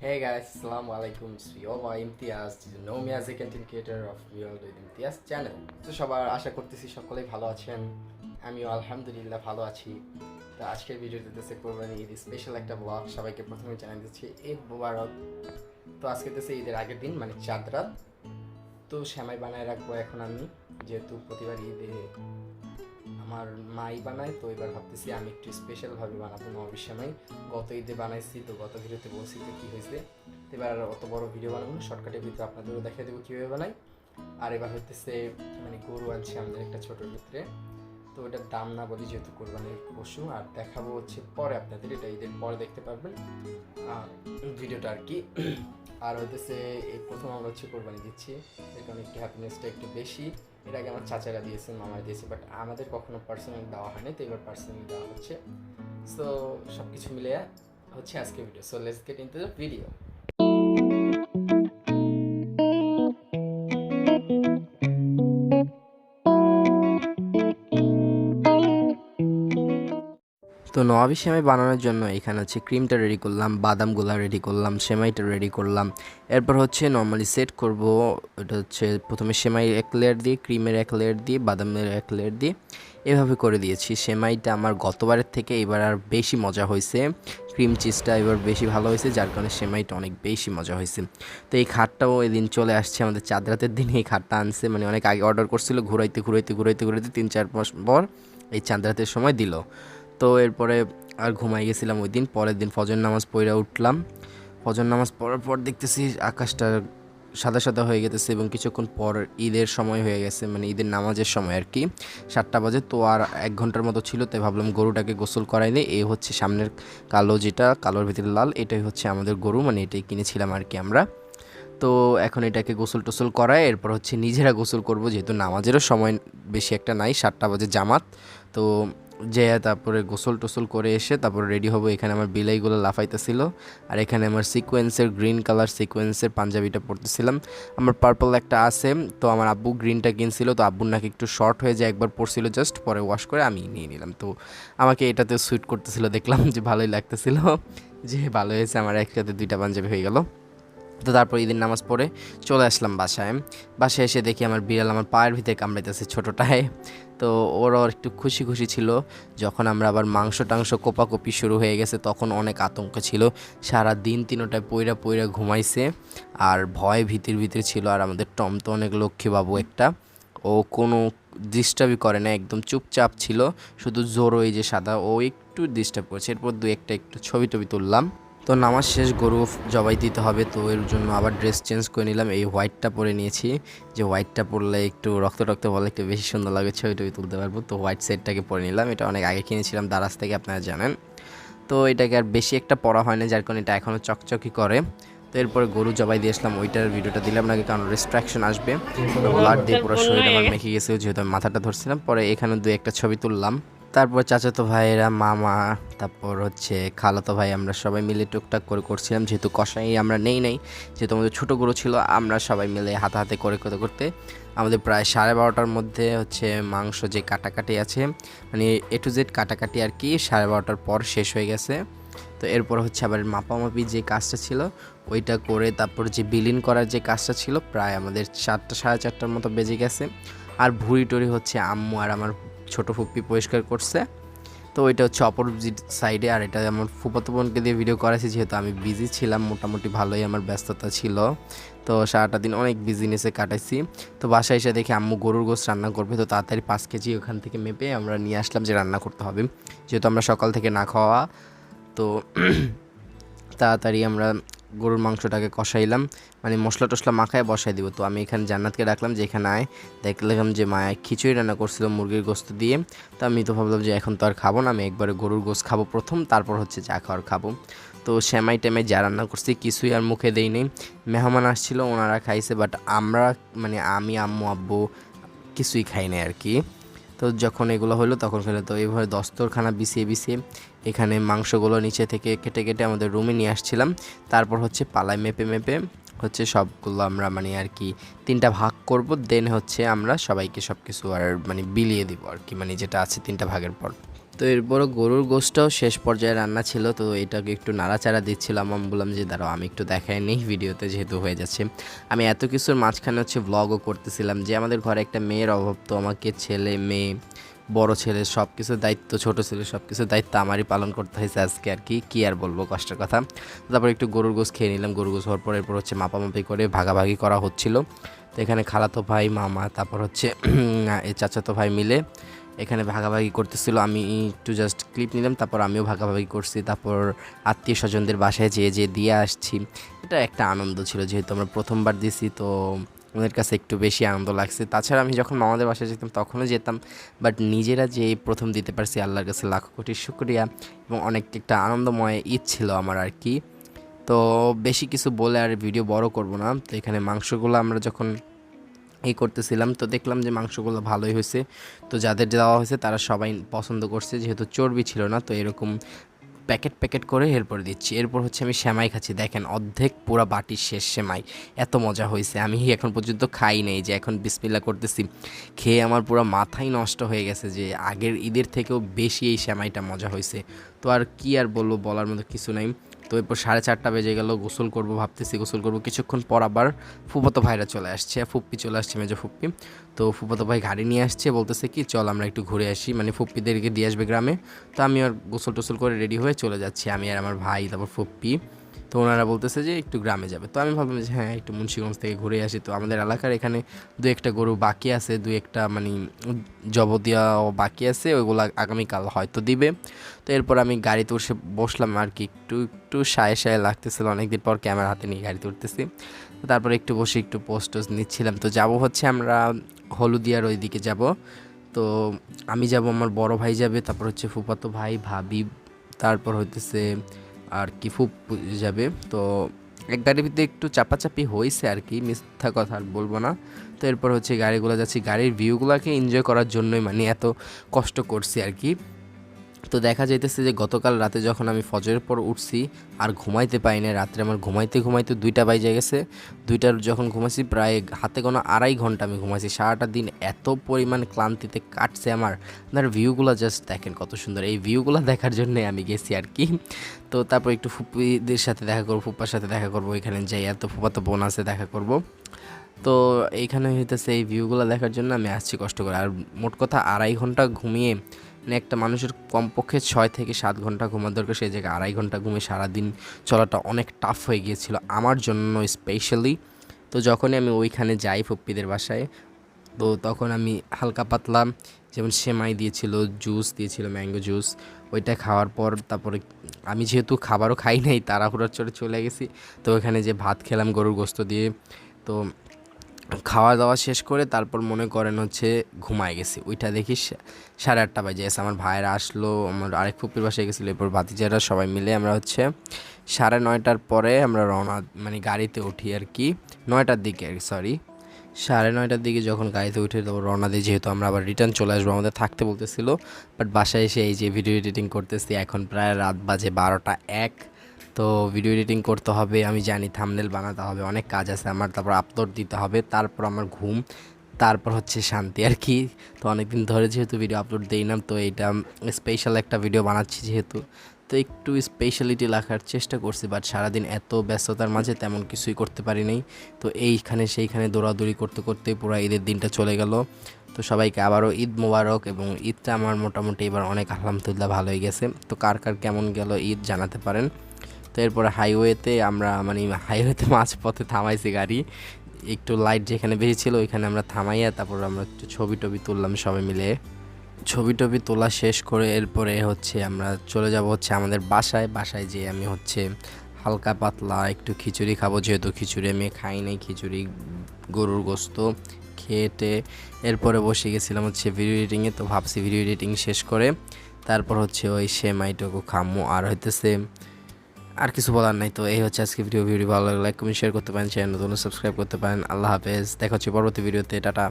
Hey guys, Assalamu alaikum. It's your boy Imtiaz. You know me as a content creator of World with Imtiaz channel. তো সবার আশা করতেছি সকলেই ভালো আছেন। আমিও আলহামদুলিল্লাহ ভালো আছি। তো আজকের ভিডিওতে দিতেছে কোরবানি ঈদ স্পেশাল একটা ব্লগ। সবাইকে প্রথমে জানিয়ে দিচ্ছি ঈদ মোবারক। তো আজকে দিতেছে ঈদের আগের দিন মানে চাঁদ রাত। তো সেমাই বানায় রাখবো এখন আমি, যেহেতু প্রতিবার ঈদে আমার মাই বানায়, তো এবার ভাবতেছি আমি একটু স্পেশালভাবে বানাবো নবাবী সেমাই। গত ঈদে বানাইছি, তো গত ভিডিওতে বলছি তো কী হয়েছে। তো এবার আর অত বড় ভিডিও বানাবো না, শর্টকাটের ভিতরে আপনাদেরও দেখিয়ে দেবো কীভাবে বানাই। আর এবার হইতেছে মানে গরু আনছি আমাদের একটা ছোটোর ভিতরে, তো ওটার দাম না বলি যেহেতু কোরবানির পশু। আর দেখাবো হচ্ছে পরে আপনাদের, এটা ঈদের পরে দেখতে পারবেন ভিডিওটা আর কি। আর হইতেছে এই প্রথম আমরা হচ্ছে কোরবানি দিচ্ছি, এর কারণে একটু হ্যাপিনেসটা একটু বেশি। এর আগে আমার চাচারা দিয়েছে, মামারা দিয়েছে, বাট আমাদের কখনো পার্সোনালি দেওয়া হয়নি, তো এবার পার্সোনালি দেওয়া হচ্ছে। সো সব কিছু মিলে হচ্ছে আজকে video. So let's get into the video. তো নবাবী সেমাই বানানোর জন্য এখানে হচ্ছে ক্রিমটা রেডি করলাম, বাদামগুলা রেডি করলাম, সেমাইটা রেডি করলাম। এরপর হচ্ছে নর্মালি সেট করব। এটা হচ্ছে প্রথমে সেমাই এক লেয়ার দিয়ে, ক্রিমের এক লেয়ার দিয়ে, বাদামের এক লেয়ার দিয়ে এভাবে করে দিয়েছি। সেমাইটা আমার গতবারের থেকে এবার আর বেশি মজা হয়েছে, ক্রিম চিজটা এবার বেশি ভালো হয়েছে, যার কারণে সেমাইটা অনেক বেশি মজা হয়েছে। তো এই খাটটাও এদিন চলে আসছে, আমাদের চাঁদ রাতের দিনে এই খাটটা আনছে, মানে অনেক আগে অর্ডার করছিল, ঘুরাইতে ঘুরাইতে ঘুরাইতে ঘুরাইতে 3-4 মাস পর এই চাঁদ রাতের সময় দিল। তো এরপরে আর ঘুমাই গেছিলাম ওই দিন। পরের দিন ফজর নামাজ পড়ে উঠলাম। ফজর নামাজ পড়ার পর দেখতেছি আকাশটা সাদা সাদা হয়ে গেছে এবং কিছুক্ষণ পর ঈদের সময় হয়ে গেছে, মানে ঈদের নামাজের সময় আর কি, 7টা বাজে। তো আর 1 ঘন্টার মতো ছিল, তাই ভাবলাম গরুটাকে গোসল করাই নেই। এই হচ্ছে সামনের কালো, যেটা কালোর ভিতরে লাল, এটাই হচ্ছে আমাদের গরু, মানে এটাই কিনেছিলাম আর কি আমরা। তো এখন এটাকে গোসল টোসল করায় এরপর হচ্ছে নিজেরা গোসল করব, যেহেতু নামাজেরও সময় বেশি একটা নাই, 7টা বাজে জামাত। তো যে তারপরে গোসল টোসল করে এসে তারপরে রেডি হবো। এখানে আমার বিলাইগুলো লাফাইতেছিল, আর এখানে আমার সিকোয়েন্সের গ্রিন কালার সিকোয়েন্সের পাঞ্জাবিটা পরতেছিলাম। আমার পার্পল একটা আছে, তো আমার আব্বু গ্রিনটা কিনছিল, তো আব্বুর নাকি একটু শর্ট হয়ে যায়, একবার পরছিল জাস্ট, পরে ওয়াশ করে আমি নিয়ে নিলাম। তো আমাকে এটাতে সুইট করতেছিল, দেখলাম যে ভালোই লাগতেছিল, যে ভালো হয়েছে, আমার একসাথে 2টা পাঞ্জাবি হয়ে গেল। তো তারপর ঈদের নামাজ পড়ে চলে আসলাম বাসায়। বাসায় এসে দেখি আমার বিড়াল আমার পায়ের ভিতরে কামড়াইতেছে ছোটোটায়। তো ওরাও একটু খুশি খুশি ছিল। যখন আমরা আবার মাংস টাংস কোপাকুপি শুরু হয়ে গেছে, তখন অনেক আতঙ্ক ছিল। সারা দিন 3টায় পইরা পইরা ঘুমাইছে, আর ভয় ভীতির ভিতরে ছিল। আর আমাদের টম তো অনেক লক্ষ্মী বাবু একটা, ও কোনো ডিস্টার্বই করে না, একদম চুপচাপ ছিল, শুধু জোরো এই যে সাদা, ও একটু ডিস্টার্ব করছে। এরপর একটা একটু ছবি টবি তুললাম। তো নামাজ শেষ, গরু জবাই দিতে হবে, তো এর জন্য আবার ড্রেস চেঞ্জ করে নিলাম। এই হোয়াইটটা পরে নিয়েছি, যে হোয়াইটটা পরলে একটু রক্ত রক্ত বলে একটু বেশি সুন্দর লাগে, ছবি টবি তুলতে পারবো। তো হোয়াইট সেটটাকে পরে নিলাম, এটা অনেক আগে কিনেছিলাম দারাজ থেকে, আপনারা জানেন। তো এটাকে আর বেশি একটা পরা হয় না, যার কারণে এটা এখনও চকচকি করে। তো এরপরে গরু জবাই দিয়ে আসলাম, ওইটার ভিডিওটা দিলাম না, কারণ রেস্ট্রাকশন আসবে, ব্লাড দিয়ে পুরো শরীর আমার মেখে গেছে, যেহেতু আমি মাথাটা ধরছিলাম। পরে এখানে 2-1টা ছবি তুললাম। তারপর চাচাতো ভাইয়েরা, মামা, তারপর হচ্ছে খালাতো ভাই, আমরা সবাই মিলে টুকটাক করে করছিলাম, যেহেতু কষাই আমরা নেই, যেহেতু আমাদের ছোটো গরু ছিল, আমরা সবাই মিলে হাতে হাতে করে করতে করতে আমাদের প্রায় 12:30টার মধ্যে হচ্ছে মাংস যে কাটাকাটি আছে, মানে A to Z কাটাকাটি আর কি, 12:30টার পর শেষ হয়ে গেছে। তো এরপর হচ্ছে আবার মাপামাপি যে কাজটা ছিল ওইটা করে, তারপর যে বিলিন করার যে কাজটা ছিল, প্রায় আমাদের 4টা 4:30টার মতো বেজে গেছে। আর ভুড়ি টুড়ি হচ্ছে আম্মু আর আমার ছোটো ফুপ্পি পরিষ্কার করছে। তো ওইটা হচ্ছে অপোজিট সাইডে, আর এটা আমার ফুফাতো বোনকে দিয়ে ভিডিও করাইছি, যেহেতু আমি বিজি ছিলাম, মোটামুটি ভালোই আমার ব্যস্ততা ছিল। তো সারাটা দিন অনেক বিজিনেসে কাটাইছি। তো বাসায় এসে দেখি আম্মু গরুর গোশত রান্না করবে, তো তাড়াতাড়ি 5 কেজি ওখান থেকে মেপে আমরা নিয়ে আসলাম যে রান্না করতে হবে, যেহেতু আমরা সকাল থেকে না খাওয়া। তো তাড়াতাড়ি আমরা গরুর মাংসটাকে কষাইলাম, মানে মশলা টশলা মাখায় বসাই দিব। তো আমি এখানে জান্নাতকে ডাকলাম যে এখানে আয়, দেখলাম যে মায়া খিচুড়ি রান্না করছিল মুরগির গোস্ত দিয়ে। তো আমি তো ভাবলাম যে এখন তো আর খাবো না, আমি একবারে গরুর গোস্ত খাবো প্রথম, তারপর হচ্ছে যা খাওয়ার খাবো। তো সেমাই টেমাই যা রান্না করছি কিছুই আর মুখে দেই নেই। মেহমান আসছিল, ওনারা খাইছে, বাট আমরা মানে আমি, আম্মু, আব্বু কিছুই খাই নাই আর কি। তো যখন এগুলো হলো তখন খেলে, তো এইভাবে দস্তরখানা বিছিয়ে বিছিয়ে এখানে মাংসগুলো নিচে থেকে কেটে কেটে আমাদের রুমে নিয়ে আসছিলাম। তারপর হচ্ছে পালায় মেপে মেপে হচ্ছে সবগুলো আমরা মানে আর কি 3টা ভাগ করব, দেন হচ্ছে আমরা সবাইকে সব কিছু আর মানে বিলিয়ে দিব আর কি, মানে যেটা আছে 3টা ভাগের পর। তো এরপরও গরুর গোশটাও শেষ পর্যায়ে রান্না ছিল, তো এটাকে একটু নাড়াচাড়া দিচ্ছিলাম। আমি বললাম যে দাঁড়াও আমি একটু দেখাই নিই ভিডিওতে, যেহেতু হয়ে যাচ্ছে। আমি এত কিছুর মাঝখানে হচ্ছে ব্লগও করতেছিলাম যে আমাদের ঘরে একটা মেয়ের অভাব, তো আমাকে ছেলে মেয়ে বড় ছেলে সব কিছুর দায়িত্ব, ছোট ছেলে সব কিছুর দায়িত্ব আমারই পালন করতে হয়েছে আজকে আর কি আর বলবো, কষ্টের কথা। তারপর একটু গরুর গোশ খেয়ে নিলাম। গরুর গোশ হওয়ার পর এরপর হচ্ছে মাপামাপি করে ভাগাভাগি করা হচ্ছিল। তো এখানে খালাতো ভাই, মামা, তারপর হচ্ছে এই চাচাতো ভাই মিলে এখানে ভাগাভাগি করতেছিল। আমি একটু জাস্ট ক্লিপ নিলাম, তারপর আমিও ভাগাভাগি করছি। তারপর আত্মীয় স্বজনদের বাসায় যেয়ে দিয়ে আসছি। এটা একটা আনন্দ ছিল, যেহেতু আমরা প্রথমবার দিছি, তো ওদের কাছে একটু বেশি আনন্দ লাগছে। তাছাড়া আমি যখন মামাদের বাসায় যেতাম তখনও যেতাম, বাট নিজেরা যে প্রথম দিতে পারছি আল্লাহর কাছে লাখ কোটি শুকরিয়া, এবং অনেক একটা আনন্দময় ঈদ ছিল আমার আর কি। তো বেশি কিছু বলে আর ভিডিও বড় করব না। তো এখানে মাংসগুলো আমরা যখন করতেছিলাম, তো দেখলাম যে মাংসগুলো ভালোই হয়েছে। তো যাদের দেওয়া হয়েছে তারা সবাই পছন্দ করছে, যেহেতু চর্বি ছিল না, তো এরকম প্যাকেট করে এরপর দিচ্ছি। এরপর হচ্ছে আমি সেমাই খাচ্ছি, দেখেন অর্ধেক পুরা বাটির শেষ সেমাই। এত মজা হয়েছে, আমি এখন পর্যন্ত খাই নাই, যে এখন বিসমিল্লাহ করতেছি। খেয়ে আমার পুরো মাথাই নষ্ট হয়ে গেছে, যে আগের ঈদের থেকেও বেশি এই সেমাইটা মজা হয়েছে। তো আর কি আর বলবো, বলার মতো কিছু নাই। তো এরপর 4:30 বেজে গেল, গোসল করব ভাবতেছি, গোসল করব। কিছুক্ষণ পর আবার ফুফাতো ভাইরা চলে আসছে, ফুপ্পি চলে আসছে, মেজো ফুপ্পি। তো ফুফাতো ভাই গাড়ি নিয়ে আসছে, বলতেছে কি চল আমরা একটু ঘুরে আসি, মানে ফুপ্পিদেরকে দিয়ে আসবে গ্রামে। তো আমি আর গোসল টোসল করে রেডি হয়ে চলে যাচ্ছি, আমি আর আমার ভাই, তারপর ফুপ্পি। তো ওনারা বলতেছে যে একটু গ্রামে যাবে। তো আমি ভাবলাম যে হ্যাঁ একটু মুন্সিগঞ্জ থেকে ঘুরে আসি। তো আমাদের এলাকার এখানে দু একটা গরু বাকি আছে, দু একটা মানে জব দেওয়া বাকি আছে, ওইগুলো আগামীকাল হয়তো দিবে। তো এরপর আমি গাড়িতে উঠে বসলাম আর কি, একটু সায়ে লাগতেছিল, অনেকদিন পর ক্যামেরা হাতে নিয়ে গাড়িতে উঠতেছি। তারপরে একটু বসে একটু পোস্ট টোস্ট নিচ্ছিলাম। তো যাব হচ্ছে আমরা হলুদিয়ার ওই দিকে যাব। তো আমি যাব, আমার বড় ভাই যাবে, তারপর হচ্ছে ফুফাতো ভাই, ভাবি, তারপর হইতেছে আর কি ফুপ্পু যাবে। তো এক গাড়ির ভিতরে একটু চাপাচাপি হয়েছে আর কি, মিথ্যা কথা আর বলবো না। তো এরপর হচ্ছে গাড়িগুলো যাচ্ছি, গাড়ির ভিউগুলোকে এনজয় করার জন্যই মানে এত কষ্ট করছি আর কি। তো দেখা যাইতেছে যে গতকাল রাতে যখন আমি ফজরের পর উঠছি আর ঘুমাইতে পাই না, রাত্রে আমার ঘুমাইতে 2টা বাজে গেছে। 2টার যখন ঘুমাইছি প্রায় হাতে গোনা 2.5 ঘন্টা আমি ঘুমাইছি। সারাটা দিন এত পরিমাণ ক্লান্তিতে কাটছে আমার। আপনার ভিউগুলো জাস্ট দেখেন কত সুন্দর, এই ভিউগুলো দেখার জন্যে আমি গেছি আর কি। তো তারপর একটু ফুপ্পিদের সাথে দেখা করবো, ফুপ্পার সাথে দেখা করবো, এখানে যাই, এত ফুপ্পাতো বোন আছে, দেখা করব। তো এইখানে হইতেছে এই ভিউগুলো দেখার জন্য আমি আসছি কষ্ট করে। আর মোট কথা 2.5 ঘন্টা ঘুমিয়ে, মানে একটা মানুষের কমপক্ষে 6 থেকে 7 ঘন্টা ঘুমার দরকার, সেই জায়গায় 2.5 ঘন্টা ঘুমিয়ে সারাদিন চলাটা অনেক টাফ হয়ে গিয়েছিল আমার জন্য স্পেশালি। তো যখনই আমি ওইখানে যাই ফুপ্পিদের বাসায়, তো তখন আমি হালকা পাতলা, যেমন সেমাই দিয়েছিল, জুস দিয়েছিল, ম্যাঙ্গো জুস, ওইটা খাওয়ার পর তারপরে আমি যেহেতু খাবারও খাই নাই, তাড়াহুড়োর চড়ে চলে গেছি। তো ওখানে যে ভাত খেলাম গরুর গোস্ত দিয়ে। তো খাওয়া দাওয়া শেষ করে তারপর মনে করেন হচ্ছে ঘুমায় গেছি। ওইটা দেখি 8:30 বাজে গেছে। আমার ভাইয়েরা আসলো, আমার আরেক ফুপির বাসায় গেছিলো, এরপর ভাতিজারা সবাই মিলে আমরা হচ্ছে 9:30টার পরে আমরা রওনা, মানে গাড়িতে উঠি আর কি, 9টার দিকে আর কি, সরি 9:30টার দিকে যখন গাড়িতে উঠে তো রওনা দিই, যেহেতু আমরা আবার রিটার্ন চলে আসবো, আমাদের থাকতে বলতেছিল। বাট বাসায় এসে এই যে ভিডিও এডিটিং করতেছি, এখন প্রায় রাত বাজে 12টা 1। তো ভিডিও এডিটিং করতে হবে, আমি জানি থাম্বনেল বানাতে হবে, অনেক কাজ আছে আমার, তারপর আপলোড দিতে হবে, তারপর আমার ঘুম, তারপর হচ্ছে শান্তি আর কি। তো অনেকদিন ধরে যেহেতু ভিডিও আপলোড দিই না, তো এইটা স্পেশাল একটা ভিডিও বানাচ্ছি যেহেতু, তো একটু স্পেশালিটি রাখার চেষ্টা করছি। বাট সারাদিন এত ব্যস্ততার মাঝে তেমন কিছুই করতে পারি নাই। তো এইখানে সেইখানে দৌড়াদৌড়ি করতে করতে পুরো ঈদের দিনটা চলে গেল। তো সবাইকে আবারও ঈদ মোবারক, এবং ঈদটা আমার মোটামুটি এবার অনেক আলহামদুলিল্লাহ ভালোই গেছে। তো কার কেমন গেল ঈদ জানাতে পারেন। তো এরপরে হাইওয়েতে আমরা, মানে হাইওয়েতে মাঝপথে থামাইছি গাড়ি, একটু লাইট যেখানে বেশি ছিল ওইখানে আমরা থামাইয়া তারপর আমরা একটু ছবি টবি তুললাম সবাই মিলে। ছবি টবি তোলা শেষ করে এরপরে হচ্ছে আমরা চলে যাব হচ্ছে আমাদের বাসায় যেয়ে আমি হচ্ছে হালকা পাতলা একটু খিচুড়ি খাবো, যেহেতু খিচুড়ি আমি খাই নাই, খিচুড়ি গরুর গোস্ত খেয়েটে এরপরে বসে গেছিলাম হচ্ছে ভিডিও এডিটিংয়ে। তো ভাবছি ভিডিও এডিটিং শেষ করে তারপর হচ্ছে ওই সেমাইটুকু খামো, আর হইতেছে আর কিছু বলার নাই। তো এই হচ্ছে আজকে ভিডিও ভালো লাগলে লাইক কমেন্ট শেয়ার করতে পারেন, চ্যানেল নতুন সাবস্ক্রাইব করতে পারেন। আল্লাহ হাফেজ, দেখা হচ্ছে পরবর্তী ভিডিওতে, টাটা।